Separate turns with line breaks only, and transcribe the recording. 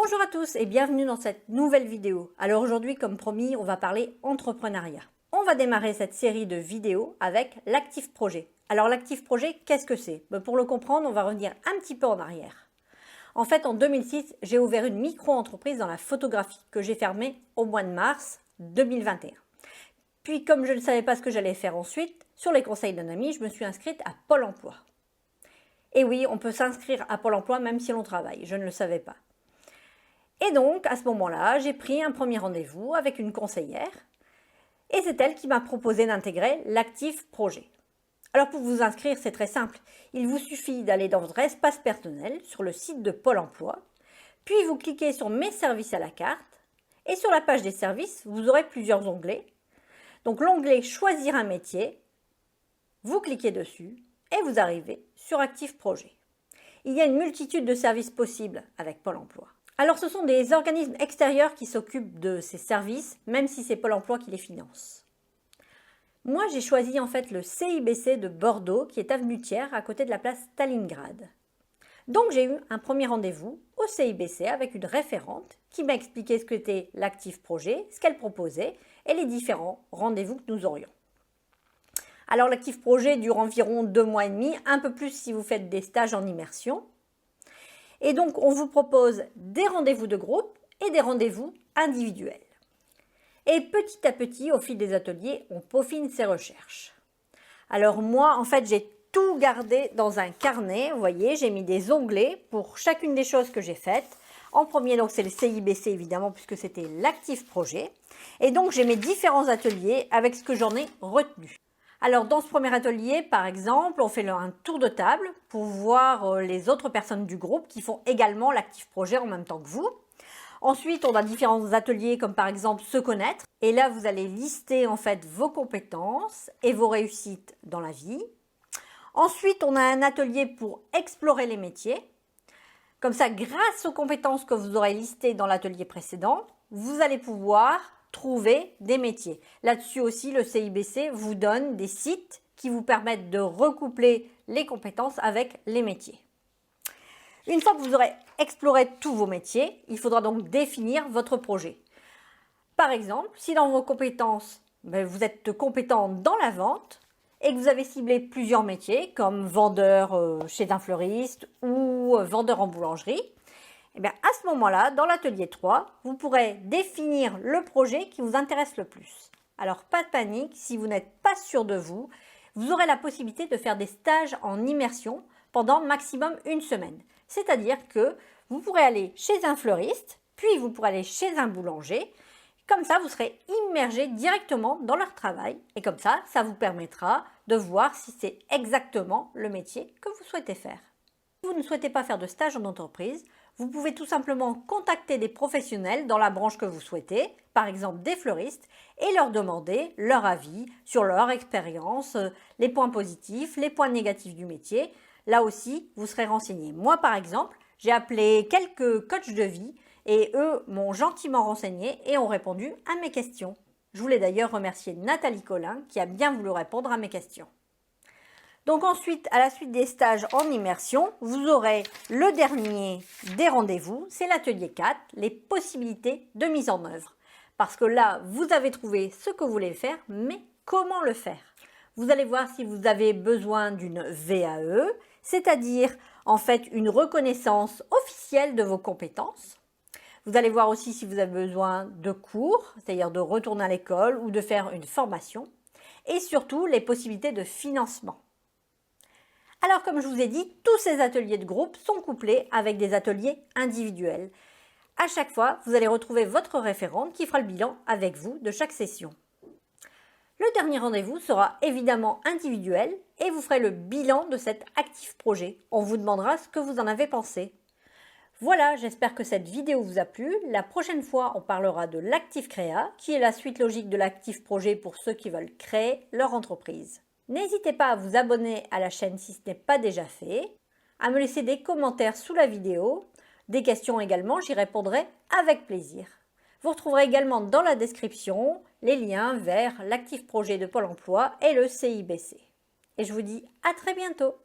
Bonjour à tous et bienvenue dans cette nouvelle vidéo. Alors aujourd'hui, comme promis, on va parler entrepreneuriat. On va démarrer cette série de vidéos avec l'actif projet. Alors l'actif projet, qu'est-ce que c'est? Pour le comprendre, on va revenir un petit peu en arrière. En fait, en 2006, j'ai ouvert une micro-entreprise dans la photographie que j'ai fermée au mois de mars 2021. Puis comme je ne savais pas ce que j'allais faire ensuite, sur les conseils d'un ami, je me suis inscrite à Pôle emploi. Et oui, on peut s'inscrire à Pôle emploi même si l'on travaille, je ne le savais pas. Et donc, à ce moment-là, j'ai pris un premier rendez-vous avec une conseillère et c'est elle qui m'a proposé d'intégrer l'actif projet. Alors pour vous inscrire, c'est très simple. Il vous suffit d'aller dans votre espace personnel sur le site de Pôle emploi, puis vous cliquez sur Mes services à la carte et sur la page des services, vous aurez plusieurs onglets. Donc l'onglet Choisir un métier, vous cliquez dessus et vous arrivez sur Actif Projet. Il y a une multitude de services possibles avec Pôle emploi. Alors ce sont des organismes extérieurs qui s'occupent de ces services, même si c'est Pôle emploi qui les finance. Moi j'ai choisi en fait le CIBC de Bordeaux qui est avenue Thiers à côté de la place Stalingrad. Donc j'ai eu un premier rendez-vous au CIBC avec une référente qui m'a expliqué ce qu'était l'actif projet, ce qu'elle proposait et les différents rendez-vous que nous aurions. Alors l'actif projet dure environ 2 mois et demi, un peu plus si vous faites des stages en immersion. Et donc, on vous propose des rendez-vous de groupe et des rendez-vous individuels. Et petit à petit, au fil des ateliers, on peaufine ses recherches. Alors moi, en fait, j'ai tout gardé dans un carnet. Vous voyez, j'ai mis des onglets pour chacune des choses que j'ai faites. En premier, donc c'est le CIBC évidemment, puisque c'était l'actif projet. Et donc, j'ai mes différents ateliers avec ce que j'en ai retenu. Alors dans ce premier atelier, par exemple, on fait un tour de table pour voir les autres personnes du groupe qui font également l'actif projet en même temps que vous. Ensuite, on a différents ateliers comme par exemple se connaître. Et là, vous allez lister en fait vos compétences et vos réussites dans la vie. Ensuite, on a un atelier pour explorer les métiers. Comme ça, grâce aux compétences que vous aurez listées dans l'atelier précédent, vous allez pouvoir trouver des métiers. Là-dessus aussi, le CIBC vous donne des sites qui vous permettent de recoupler les compétences avec les métiers. Une fois que vous aurez exploré tous vos métiers, il faudra donc définir votre projet. Par exemple, si dans vos compétences, vous êtes compétent dans la vente et que vous avez ciblé plusieurs métiers comme vendeur chez un fleuriste ou vendeur en boulangerie, à ce moment-là, dans l'atelier 3, vous pourrez définir le projet qui vous intéresse le plus. Alors, pas de panique, si vous n'êtes pas sûr de vous, vous aurez la possibilité de faire des stages en immersion pendant maximum 1 semaine. C'est-à-dire que vous pourrez aller chez un fleuriste, puis vous pourrez aller chez un boulanger. Comme ça, vous serez immergé directement dans leur travail. Et comme ça vous permettra de voir si c'est exactement le métier que vous souhaitez faire. Si vous ne souhaitez pas faire de stage en entreprise, vous pouvez tout simplement contacter des professionnels dans la branche que vous souhaitez, par exemple des fleuristes, et leur demander leur avis sur leur expérience, les points positifs, les points négatifs du métier. Là aussi, vous serez renseigné. Moi, par exemple, j'ai appelé quelques coachs de vie et eux m'ont gentiment renseigné et ont répondu à mes questions. Je voulais d'ailleurs remercier Nathalie Collin qui a bien voulu répondre à mes questions. Donc ensuite, à la suite des stages en immersion, vous aurez le dernier des rendez-vous, c'est l'atelier 4, les possibilités de mise en œuvre. Parce que là, vous avez trouvé ce que vous voulez faire, mais comment le faire? Vous allez voir si vous avez besoin d'une VAE, c'est-à-dire en fait une reconnaissance officielle de vos compétences. Vous allez voir aussi si vous avez besoin de cours, c'est-à-dire de retourner à l'école ou de faire une formation. Et surtout, les possibilités de financement. Alors comme je vous ai dit, tous ces ateliers de groupe sont couplés avec des ateliers individuels. À chaque fois, vous allez retrouver votre référente qui fera le bilan avec vous de chaque session. Le dernier rendez-vous sera évidemment individuel et vous ferez le bilan de cet actif projet. On vous demandera ce que vous en avez pensé. Voilà, j'espère que cette vidéo vous a plu. La prochaine fois, on parlera de l'actif créa, qui est la suite logique de l'actif projet pour ceux qui veulent créer leur entreprise. N'hésitez pas à vous abonner à la chaîne si ce n'est pas déjà fait, à me laisser des commentaires sous la vidéo, des questions également, j'y répondrai avec plaisir. Vous retrouverez également dans la description les liens vers l'actif projet de Pôle emploi et le CIBC. Et je vous dis à très bientôt.